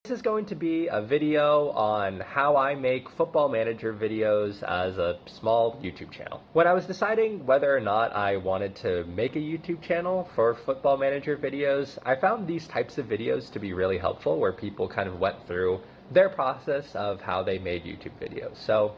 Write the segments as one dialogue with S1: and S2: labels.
S1: This is going to be a video on how I make Football Manager videos as a small YouTube channel. When I was deciding whether or not I wanted to make a YouTube channel for Football Manager videos, I found these types of videos to be really helpful where people kind of went through their process of how they made YouTube videos. So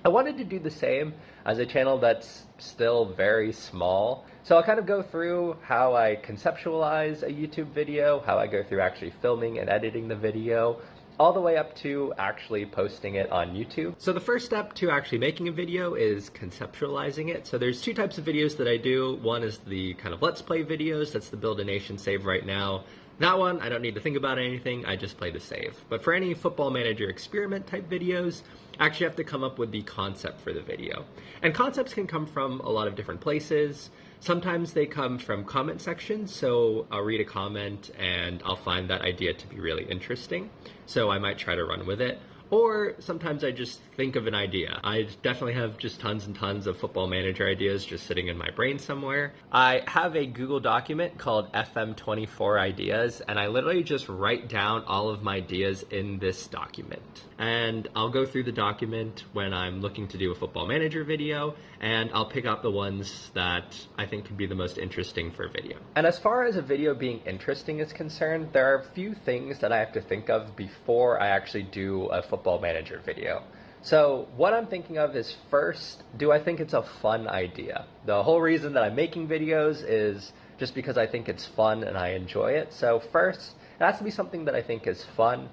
S1: I wanted to do the same as a channel that's still very small. So I'll kind of go through how I conceptualize a YouTube video, how I go through actually filming and editing the video, all the way up to actually posting it on YouTube. So the first step to actually making a video is conceptualizing it. So there's two types of videos that I do. One is the kind of let's play videos. That's the build a nation save right now. That one, I don't need to think about anything, I just play the save. But for any Football Manager experiment type videos, I actually have to come up with the concept for the video. And concepts can come from a lot of different places. Sometimes they come from comment sections, so I'll read a comment and I'll find that idea to be really interesting, so I might try to run with it. Or sometimes I just think of an idea. I definitely have just tons and tons of Football Manager ideas just sitting in my brain somewhere. I have a Google document called FM24 Ideas, and I literally just write down all of my ideas in this document. And I'll go through the document when I'm looking to do a Football Manager video, and I'll pick out the ones that I think can be the most interesting for a video. And as far as a video being interesting is concerned, there are a few things that I have to think of before I actually do a Football Manager video. So what I'm thinking of is, first, do I think it's a fun idea? The whole reason that I'm making videos is just because I think it's fun and I enjoy it. So first, it has to be something that I think is fun.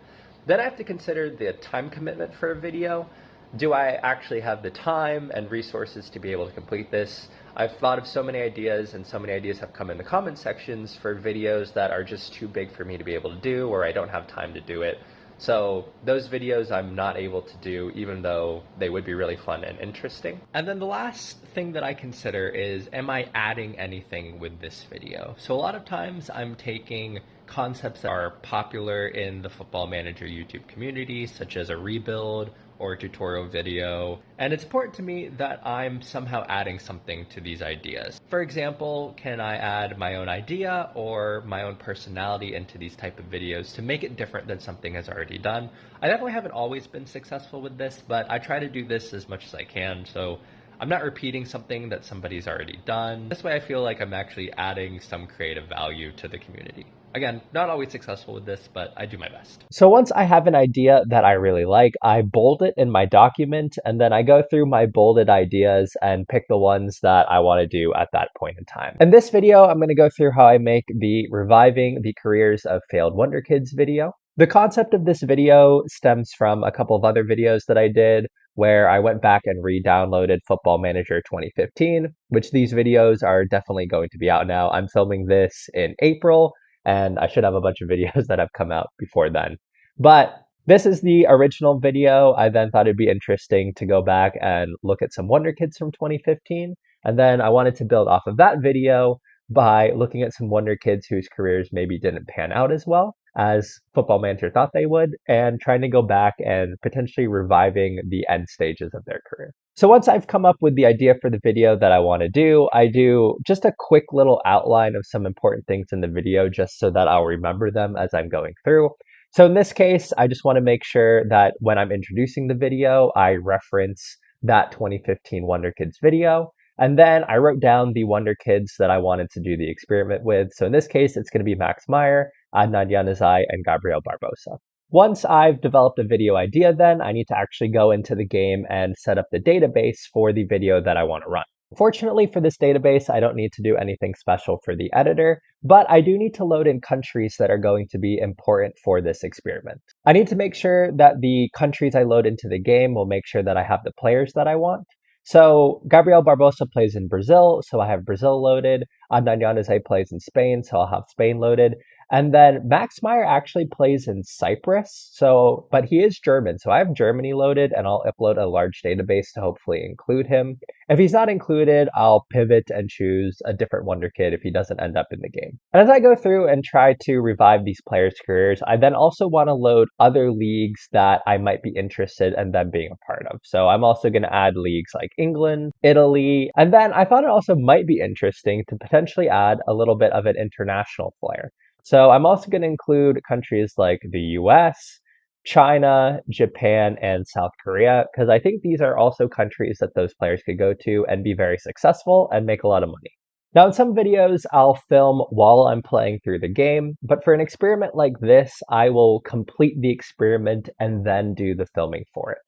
S1: Then I have to consider the time commitment for a video. Do I actually have the time and resources to be able to complete this? I've thought of so many ideas, and so many ideas have come in the comment sections for videos that are just too big for me to be able to do, or I don't have time to do it. So those videos I'm not able to do, even though they would be really fun and interesting. And then the last thing that I consider is, am I adding anything with this video? So a lot of times I'm taking concepts that are popular in the Football Manager YouTube community, such as a rebuild or a tutorial video, and it's important to me that I'm somehow adding something to these ideas. For example, can I add my own idea or my own personality into these type of videos to make it different than something has already done? I definitely haven't always been successful with this, but I try to do this as much as I can, so I'm not repeating something that somebody's already done. This way I feel like I'm actually adding some creative value to the community. Again, not always successful with this, but I do my best. So once I have an idea that I really like, I bold it in my document, and then I go through my bolded ideas and pick the ones that I want to do at that point in time. In this video, I'm going to go through how I make the Reviving the Careers of Failed Wonder Kids video. The concept of this video stems from a couple of other videos that I did where I went back and re-downloaded Football Manager 2015, which these videos are definitely going to be out now. I'm filming this in April, and I should have a bunch of videos that have come out before then. But this is the original video. I then thought it'd be interesting to go back and look at some Wonder Kids from 2015. And then I wanted to build off of that video by looking at some Wonder Kids whose careers maybe didn't pan out as well as Football Manager thought they would, and trying to go back and potentially reviving the end stages of their career. So once I've come up with the idea for the video that I want to do, I do just a quick little outline of some important things in the video just so that I'll remember them as I'm going through. So in this case, I just want to make sure that when I'm introducing the video, I reference that 2015 Wonder Kids video. And then I wrote down the Wonder Kids that I wanted to do the experiment with. So in this case, it's going to be Max Meyer, Adnan Januzaj, and Gabriel Barbosa. Once I've developed a video idea, then I need to actually go into the game and set up the database for the video that I want to run. Fortunately for this database, I don't need to do anything special for the editor, but I do need to load in countries that are going to be important for this experiment. I need to make sure that the countries I load into the game will make sure that I have the players that I want. So Gabriel Barbosa plays in Brazil, so I have Brazil loaded. Adnan Januzaj plays in Spain, so I'll have Spain loaded. And then Max Meyer actually plays in Cyprus, but he is German, so I have Germany loaded, and I'll upload a large database to hopefully include him. If he's not included, I'll pivot and choose a different Wonder Kid if he doesn't end up in the game. And as I go through and try to revive these players' careers, I then also want to load other leagues that I might be interested in them being a part of. So I'm also going to add leagues like England, Italy, and then I thought it also might be interesting to potentially add a little bit of an international flair. So I'm also going to include countries like the US, China, Japan, and South Korea, because I think these are also countries that those players could go to and be very successful and make a lot of money. Now, in some videos, I'll film while I'm playing through the game, but for an experiment like this, I will complete the experiment and then do the filming for it.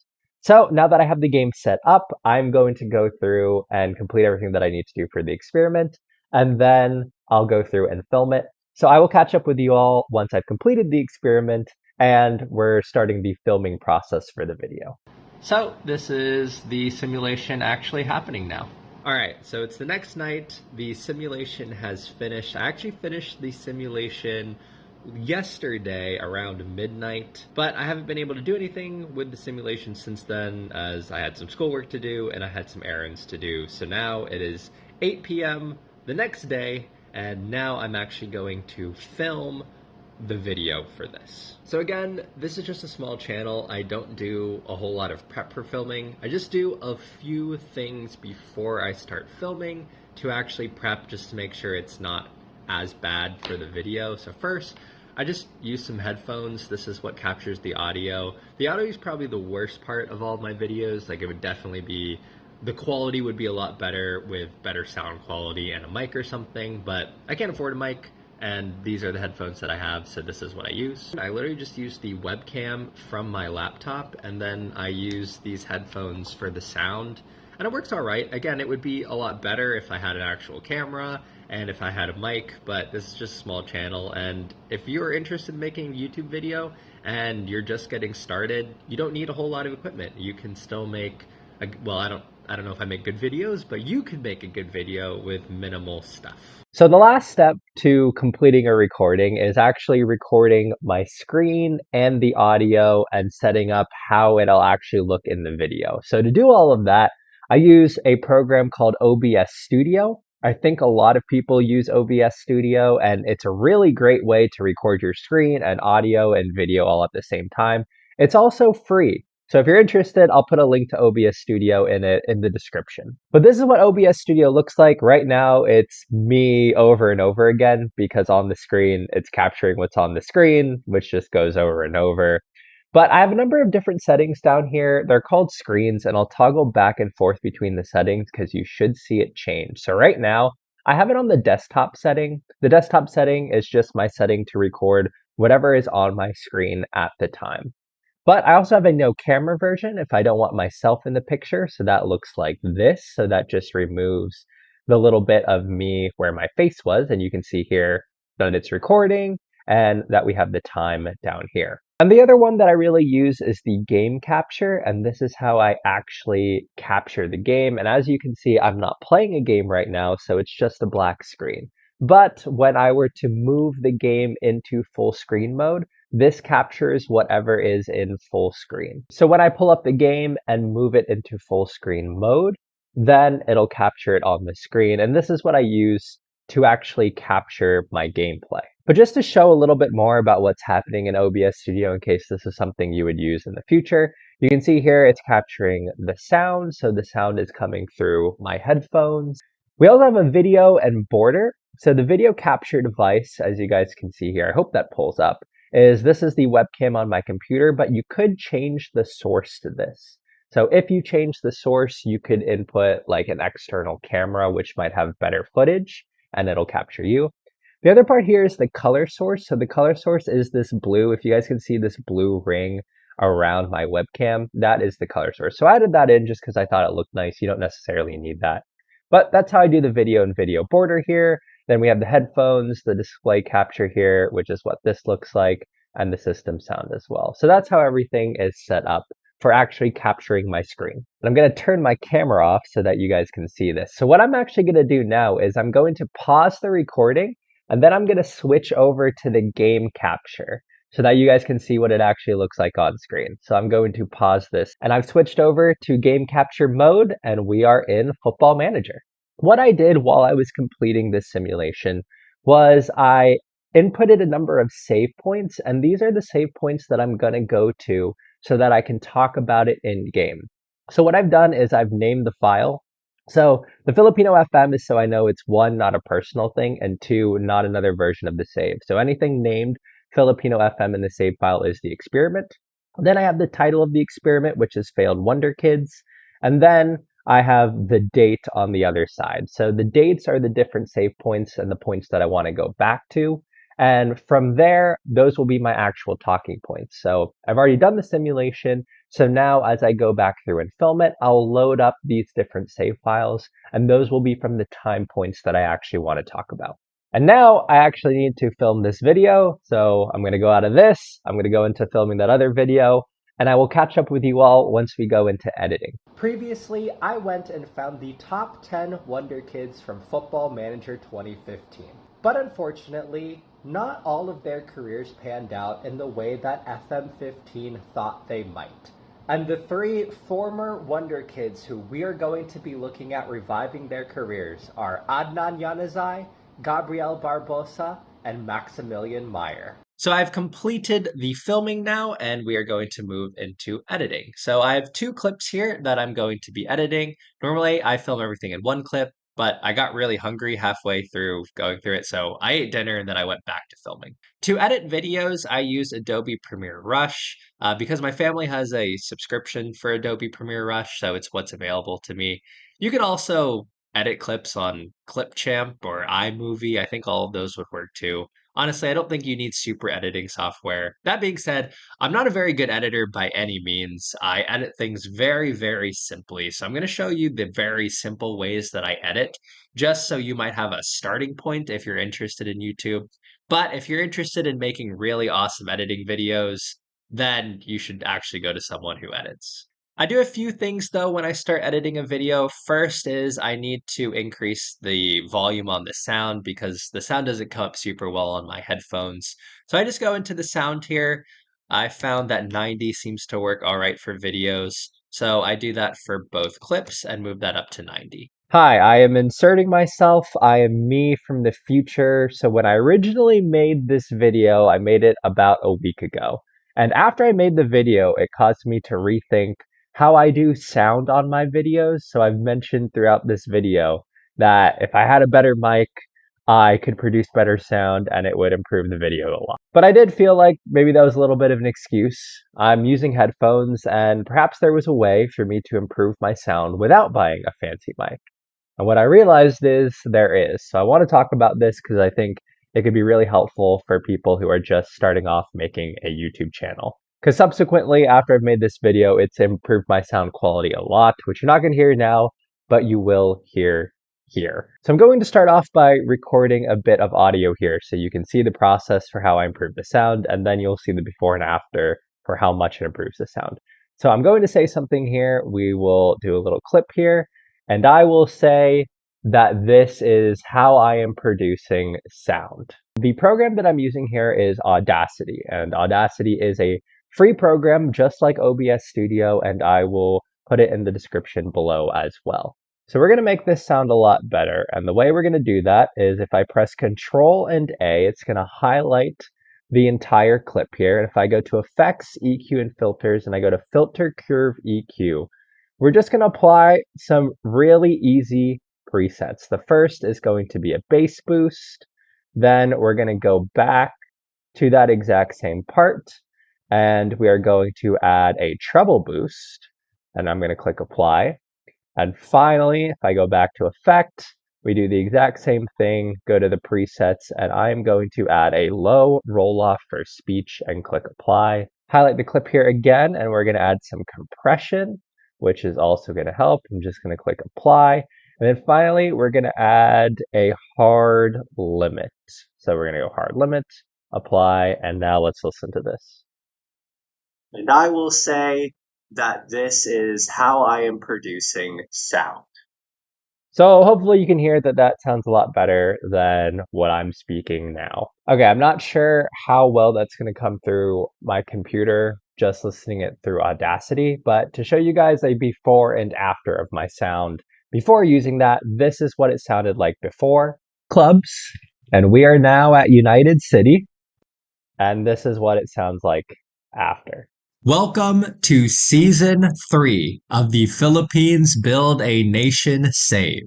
S1: So now that I have the game set up, I'm going to go through and complete everything that I need to do for the experiment, and then I'll go through and film it. So I will catch up with you all once I've completed the experiment and we're starting the filming process for the video. So this is the simulation actually happening now. All right, so it's the next night. The simulation has finished. I actually finished the simulation yesterday around midnight, but I haven't been able to do anything with the simulation since then, as I had some schoolwork to do and I had some errands to do. So now it is 8 p.m. the next day, and now I'm actually going to film the video for this. So again, this is just a small channel. I don't do a whole lot of prep for filming. I just do a few things before I start filming to actually prep, just to make sure it's not as bad for the video. So first, I just use some headphones. This is what captures the audio. The audio is probably the worst part of all of my videos. Like, it would definitely be, the quality would be a lot better with better sound quality and a mic or something, but I can't afford a mic, and these are the headphones that I have, so this is what I use. I literally just use the webcam from my laptop, and then I use these headphones for the sound, and it works all right. Again, it would be a lot better if I had an actual camera and if I had a mic, but this is just a small channel, and if you're interested in making a YouTube video and you're just getting started, you don't need a whole lot of equipment. You can still make, well, I don't know if I make good videos, but you could make a good video with minimal stuff. So the last step to completing a recording is actually recording my screen and the audio and setting up how it'll actually look in the video. So to do all of that, I use a program called OBS Studio. I think a lot of people use OBS Studio, and it's a really great way to record your screen and audio and video all at the same time. It's also free. So if you're interested, I'll put a link to OBS Studio in the description. But this is what OBS Studio looks like. Right now, it's me over and over again, because on the screen, it's capturing what's on the screen, which just goes over and over. But I have a number of different settings down here. They're called screens, and I'll toggle back and forth between the settings because you should see it change. So right now, I have it on the desktop setting. The desktop setting is just my setting to record whatever is on my screen at the time. But I also have a no camera version if I don't want myself in the picture. So that looks like this. So that just removes the little bit of me where my face was. And you can see here that it's recording and that we have the time down here. And the other one that I really use is the game capture. And this is how I actually capture the game. And as you can see, I'm not playing a game right now, so it's just a black screen. But when I were to move the game into full screen mode, this captures whatever is in full screen. So when I pull up the game and move it into full screen mode, then it'll capture it on the screen. And this is what I use to actually capture my gameplay. But just to show a little bit more about what's happening in OBS Studio in case this is something you would use in the future, you can see here it's capturing the sound. So the sound is coming through my headphones. We also have a video and border. So the video capture device, as you guys can see here, I hope that pulls up, this is the webcam on my computer, but you could change the source to this. So if you change the source, you could input like an external camera, which might have better footage, and it'll capture you. The other part here is the color source. So the color source is this blue. If you guys can see this blue ring around my webcam, that is the color source. So I added that in just because I thought it looked nice. You don't necessarily need that. But that's how I do the video and video border here. Then we have the headphones, the display capture here, which is what this looks like, and the system sound as well. So that's how everything is set up for actually capturing my screen. And I'm going to turn my camera off so that you guys can see this. So what I'm actually going to do now is I'm going to pause the recording, and then I'm going to switch over to the game capture so that you guys can see what it actually looks like on screen. So I'm going to pause this, and I've switched over to game capture mode, and we are in Football Manager. What I did while I was completing this simulation was I inputted a number of save points, and these are the save points that I'm going to go to so that I can talk about it in game. So what I've done is I've named the file. So the Filipino FM is so I know it's one, not a personal thing, and two, not another version of the save. So anything named Filipino FM in the save file is the experiment. Then I have the title of the experiment, which is Failed Wonder Kids. And then I have the date on the other side. So the dates are the different save points and the points that I want to go back to. And from there, those will be my actual talking points. So I've already done the simulation. So now as I go back through and film it, I'll load up these different save files, and those will be from the time points that I actually want to talk about. And now I actually need to film this video. So I'm going to go out of this. I'm going to go into filming that other video, and I will catch up with you all once we go into editing. Previously, I went and found the top 10 Wonder Kids from Football Manager 2015. But unfortunately, not all of their careers panned out in the way that FM15 thought they might. And the three former Wonder Kids who we are going to be looking at reviving their careers are Adnan Januzaj, Gabriel Barbosa, and Maximilian Meyer. So I've completed the filming now, and we are going to move into editing. So I have two clips here that I'm going to be editing. Normally I film everything in one clip, but I got really hungry halfway through going through it, so I ate dinner and then I went back to filming. To edit videos, I use Adobe Premiere Rush because my family has a subscription for Adobe Premiere Rush, so it's what's available to me. You can also edit clips on Clipchamp or iMovie. I think all of those would work too. Honestly, I don't think you need super editing software. That being said, I'm not a very good editor by any means. I edit things very, very simply. So I'm going to show you the very simple ways that I edit, just so you might have a starting point if you're interested in YouTube. But if you're interested in making really awesome editing videos, then you should actually go to someone who edits. I do a few things though when I start editing a video. First is I need to increase the volume on the sound because the sound doesn't come up super well on my headphones. So I just go into the sound here. I found that 90 seems to work all right for videos. So I do that for both clips and move that up to 90. Hi, I am inserting myself. I am me from the future. So when I originally made this video, I made it about a week ago. And after I made the video, it caused me to rethink how I do sound on my videos. So I've mentioned throughout this video that if I had a better mic, I could produce better sound and it would improve the video a lot. But I did feel like maybe that was a little bit of an excuse. I'm using headphones and perhaps there was a way for me to improve my sound without buying a fancy mic. And what I realized is there is. So I want to talk about this because I think it could be really helpful for people who are just starting off making a YouTube channel. Because subsequently, after I've made this video, it's improved my sound quality a lot, which you're not going to hear now, but you will hear here. So I'm going to start off by recording a bit of audio here so you can see the process for how I improve the sound, and then you'll see the before and after for how much it improves the sound. So I'm going to say something here. We will do a little clip here, and I will say that this is how I am producing sound. The program that I'm using here is Audacity, and Audacity is a free program just like OBS Studio, and I will put it in the description below as well. So we're going to make this sound a lot better, and the way we're going to do that is if I press Control and A, it's going to highlight the entire clip here, and if I go to Effects, EQ, and Filters, and I go to Filter Curve EQ, we're just going to apply some really easy presets. The first is going to be a bass boost, then we're going to go back to that exact same part, and we are going to add a treble boost, and I'm going to click apply. And finally, if I go back to effect, we do the exact same thing, go to the presets, and I'm going to add a low roll off for speech and click apply. Highlight the clip here again, and we're going to add some compression, which is also going to help. I'm just going to click apply. And then finally, we're going to add a hard limit. So we're going to go hard limit, apply, and now let's listen to this. And I will say that this is how I am producing sound. So hopefully you can hear that that sounds a lot better than what I'm speaking now. Okay, I'm not sure how well that's going to come through my computer just listening it through Audacity, but to show you guys a before and after of my sound, before using that, this is what it sounded like before. Clubs, and we are now at United City, and this is what it sounds like after. Welcome to season 3 of the Philippines Build a Nation Save.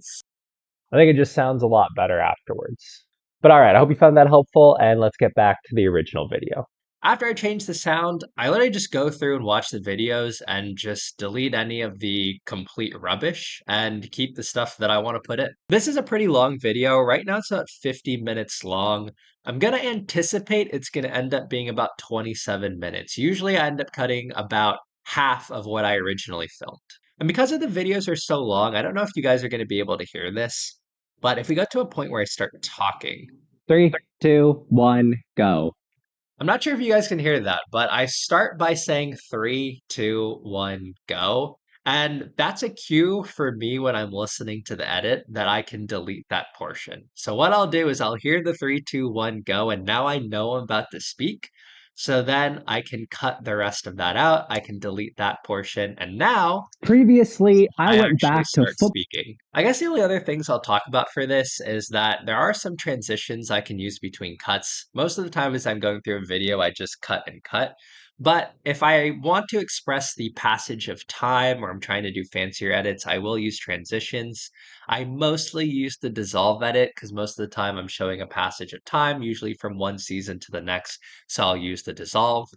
S1: I think it just sounds a lot better afterwards. But all right, I hope you found that helpful, and let's get back to the original video. After I change the sound, I literally just go through and watch the videos and just delete any of the complete rubbish and keep the stuff that I want to put in. This is a pretty long video. Right now it's about 50 minutes long. I'm going to anticipate it's going to end up being about 27 minutes. Usually I end up cutting about half of what I originally filmed. And because of the videos are so long, I don't know if you guys are going to be able to hear this, but if we got to a point where I start talking,
S2: 3, 2, 1, go.
S1: I'm not sure if you guys can hear that, but I start by saying 3, 2, 1, go. And that's a cue for me when I'm listening to the edit that I can delete that portion. So what I'll do is I'll hear the 3, 2, 1, go, and now I know I'm about to speak. So then I can cut the rest of that out. I can delete that portion. And now
S2: Previously, I
S1: I
S2: went
S1: actually
S2: back to
S1: start
S2: football.
S1: speaking. I guess the only other things I'll talk about for this is that there are some transitions I can use between cuts. Most of the time as I'm going through a video, I just cut and cut. But if I want to express the passage of time or I'm trying to do fancier edits, I will use transitions. I mostly use the dissolve edit because most of the time I'm showing a passage of time, usually from one season to the next. So I'll use the dissolve.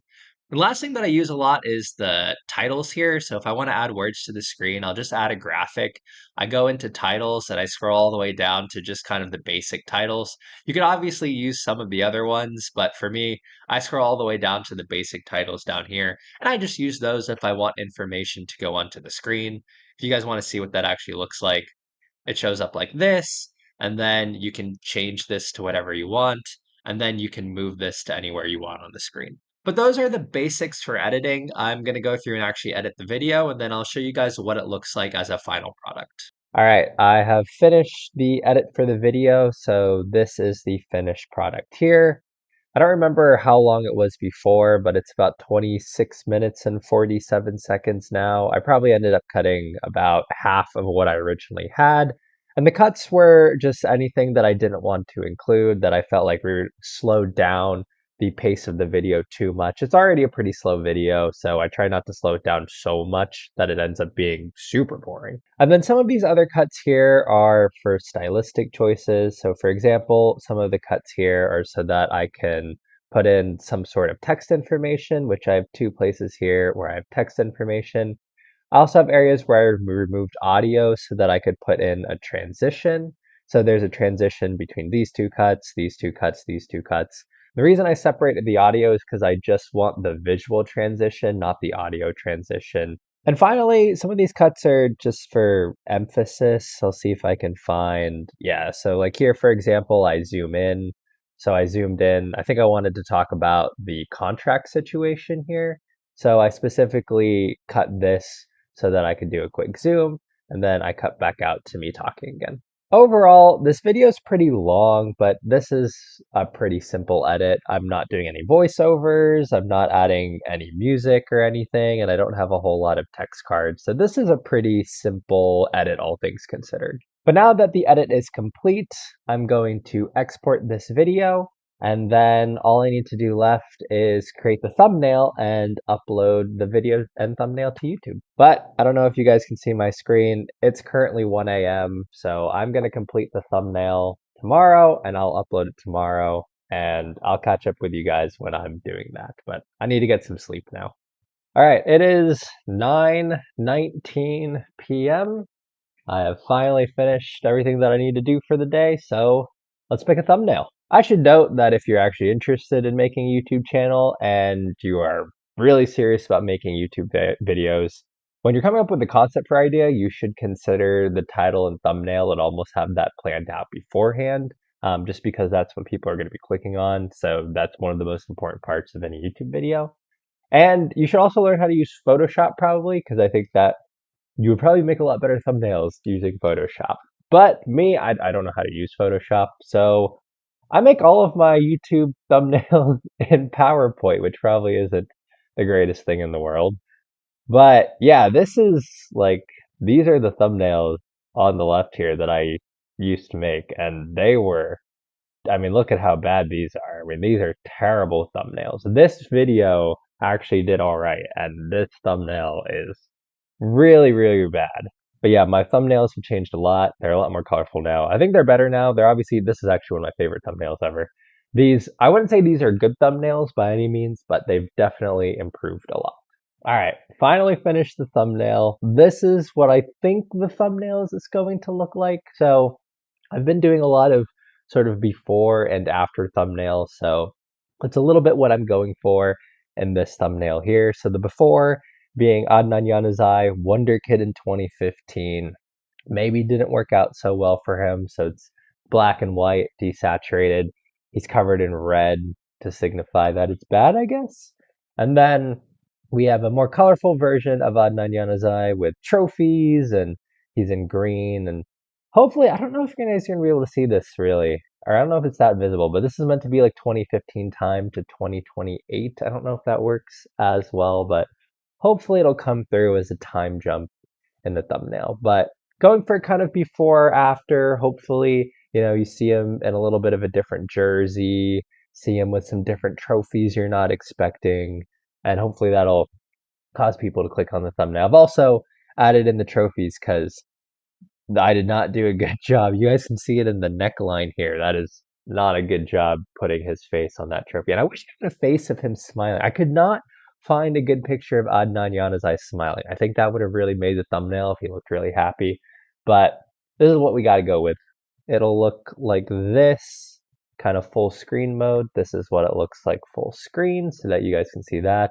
S1: The last thing that I use a lot is the titles here. So if I want to add words to the screen, I'll just add a graphic. I go into titles and I scroll all the way down to just kind of the basic titles. You can obviously use some of the other ones, but for me, I scroll all the way down to the basic titles down here. And I just use those if I want information to go onto the screen. If you guys want to see what that actually looks like, it shows up like this. And then you can change this to whatever you want. And then you can move this to anywhere you want on the screen. But those are the basics for editing. I'm going to go through and actually edit the video, and then I'll show you guys what it looks like as a final product. All right, I have finished the edit for the video, so this is the finished product here. I don't remember how long it was before, but it's about 26 minutes and 47 seconds now. I probably ended up cutting about half of what I originally had. And the cuts were just anything that I didn't want to include that I felt like slowed down the pace of the video too much. It's already a pretty slow video, so I try not to slow it down so much that it ends up being super boring. And then some of these other cuts here are for stylistic choices. So for example, some of the cuts here are so that I can put in some sort of text information, which I have two places here where I have text information. I also have areas where I removed audio so that I could put in a transition. So there's a transition between these two cuts, these two cuts, these two cuts. The reason I separated the audio is because I just want the visual transition, not the audio transition. And finally, some of these cuts are just for emphasis. I'll see if I can find, yeah, so like here, for example, I zoom in. So I zoomed in. I think I wanted to talk about the contract situation here. So I specifically cut this so that I could do a quick zoom, and then I cut back out to me talking again. Overall, this video is pretty long, but this is a pretty simple edit. I'm not doing any voiceovers, I'm not adding any music or anything, and I don't have a whole lot of text cards. So this is a pretty simple edit, all things considered. But now that the edit is complete, I'm going to export this video, and then all I need to do left is create the thumbnail and upload the video and thumbnail to YouTube. But I don't know if you guys can see my screen. It's currently 1 a.m. So I'm going to complete the thumbnail tomorrow and I'll upload it tomorrow. And I'll catch up with you guys when I'm doing that. But I need to get some sleep now. All right, it is 9:19 p.m. I have finally finished everything that I need to do for the day, so let's pick a thumbnail. I should note that if you're actually interested in making a YouTube channel and you are really serious about making YouTube videos, when you're coming up with the concept for idea, you should consider the title and thumbnail and almost have that planned out beforehand, just because that's what people are going to be clicking on. So that's one of the most important parts of any YouTube video. And you should also learn how to use Photoshop probably, because I think that you would probably make a lot better thumbnails using Photoshop. But me, I don't know how to use Photoshop, so I make all of my YouTube thumbnails in PowerPoint, which probably isn't the greatest thing in the world. But yeah, this is like, these are the thumbnails on the left here that I used to make, and they were, I mean, look at how bad these are. I mean, these are terrible thumbnails. This video actually did all right, and this thumbnail is really, really bad. But yeah, my thumbnails have changed a lot. They're a lot more colorful now. I think they're better now. They're obviously, this is actually one of my favorite thumbnails ever. These, I wouldn't say these are good thumbnails by any means, but they've definitely improved a lot. All right, finally finished the thumbnail. This is what I think the thumbnail is going to look like. So I've been doing a lot of sort of before and after thumbnails, so it's a little bit what I'm going for in this thumbnail here. So the before being Adnan Januzaj, Wonder Kid in 2015, maybe didn't work out so well for him, so it's black and white, desaturated. He's covered in red to signify that it's bad, I guess. And then we have a more colorful version of Adnan Januzaj with trophies, and he's in green, and hopefully, I don't know if you guys are going to be able to see this really, or I don't know if it's that visible, but this is meant to be like 2015 time to 2028. I don't know if that works as well, but hopefully it'll come through as a time jump in the thumbnail. But going for kind of before, after, hopefully, you see him in a little bit of a different jersey, see him with some different trophies you're not expecting, and hopefully that'll cause people to click on the thumbnail. I've also added in the trophies because I did not do a good job. You guys can see it in the neckline here. That is not a good job putting his face on that trophy. And I wish I had a face of him smiling. I could not find a good picture of Adnan Januzaj smiling. I think that would have really made the thumbnail if he looked really happy. But this is what we got to go with. It'll look like this, kind of full screen mode. This is what it looks like full screen so that you guys can see that.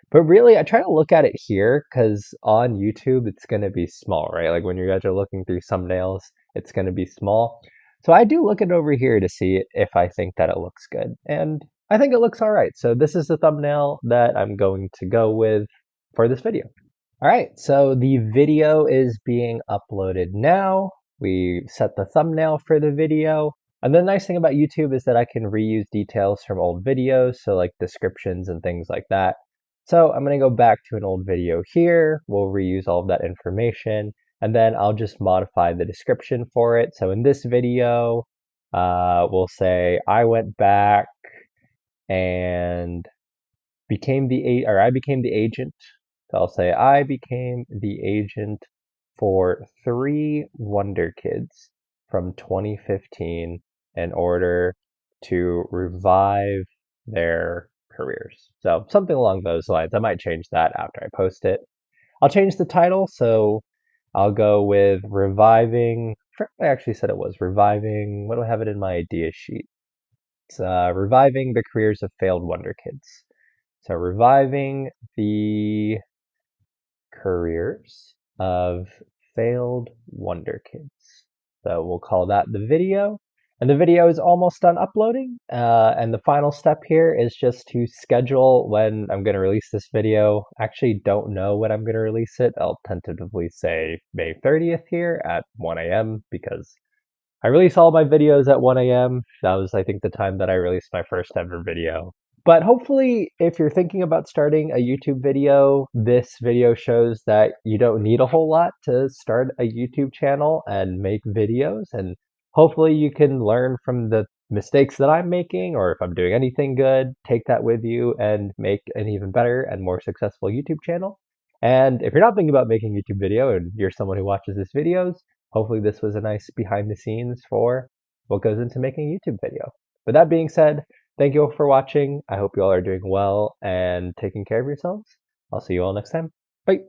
S1: But really, I try to look at it here because on YouTube, it's going to be small, right? Like when you guys are looking through thumbnails, it's going to be small. So I do look it over here to see if I think that it looks good. And I think it looks all right. So this is the thumbnail that I'm going to go with for this video. All right, so the video is being uploaded now. We set the thumbnail for the video. And the nice thing about YouTube is that I can reuse details from old videos, so like descriptions and things like that. So I'm going to go back to an old video here. We'll reuse all of that information, and then I'll just modify the description for it. So in this video, we'll say I went back and I became the agent. So I'll say I became the agent for 3 Wonder Kids from 2015 in order to revive their careers. So something along those lines. I might change that after I post it. I'll change the title, so I'll go with reviving. I actually said it was reviving. What do I have it in my idea sheet? It's reviving the careers of failed Wonder Kids. So reviving the careers of failed Wonder Kids. So we'll call that the video. And the video is almost done uploading. And the final step here is just to schedule when I'm going to release this video. I actually don't know when I'm going to release it. I'll tentatively say May 30th here at 1 a.m. because I release all my videos at 1 a.m. That was, I think, the time that I released my first ever video. But hopefully, if you're thinking about starting a YouTube video, this video shows that you don't need a whole lot to start a YouTube channel and make videos. And hopefully you can learn from the mistakes that I'm making, or if I'm doing anything good, take that with you and make an even better and more successful YouTube channel. And if you're not thinking about making a YouTube video and you're someone who watches these videos, hopefully this was a nice behind the scenes for what goes into making a YouTube video. With that being said, thank you all for watching. I hope you all are doing well and taking care of yourselves. I'll see you all next time. Bye.